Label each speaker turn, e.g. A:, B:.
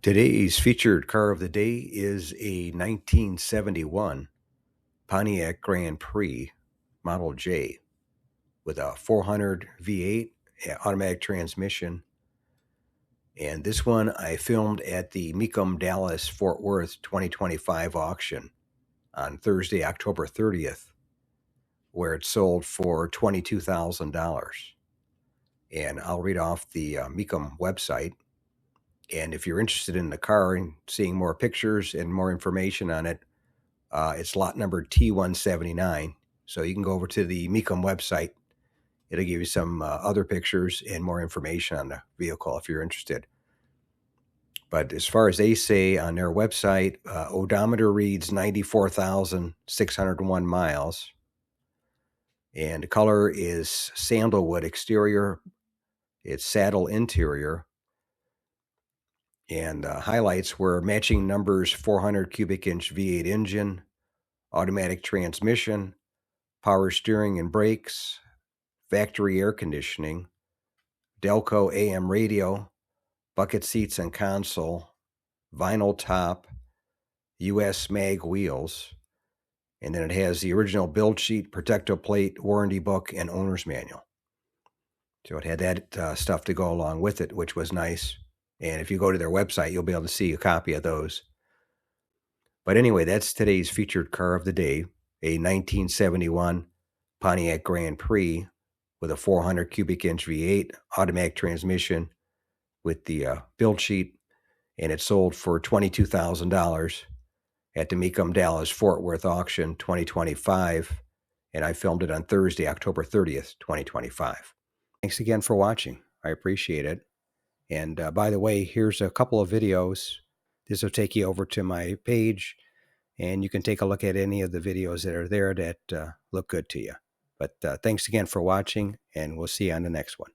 A: Today's featured car of the day is a 1971 Pontiac Grand Prix Model J with a 400 V8 automatic transmission. And this one I filmed at the Mecum Dallas Fort Worth 2025 auction on Thursday, October 30th, where it sold for $22,000. And I'll read off the Mecum website. And if you're interested in the car and seeing more pictures and more information on it, it's lot number T179. So you can go over to the Mecum website. It'll give you some other pictures and more information on the vehicle if you're interested. But as far as they say on their website, odometer reads 94,601 miles. And the color is sandalwood exterior. It's saddle interior. And highlights were matching numbers 400 cubic inch V8 engine, automatic transmission, power steering and brakes, factory air conditioning, Delco AM radio, bucket seats and console, vinyl top, US mag wheels, and then it has the original build sheet, protective plate, warranty book, and owner's manual. So it had that stuff to go along with it, which was nice. And if you go to their website, you'll be able to see a copy of those. But anyway, that's today's featured car of the day, a 1971 Pontiac Grand Prix with a 400 cubic inch V8 automatic transmission with the build sheet, and it sold for $22,000 at the Mecum Dallas Fort Worth auction 2025, and I filmed it on Thursday, October 30th, 2025. Thanks again for watching. I appreciate it. And by the way, here's a couple of videos. This will take you over to my page, and you can take a look at any of the videos that are there that look good to you. But thanks again for watching, and we'll see you on the next one.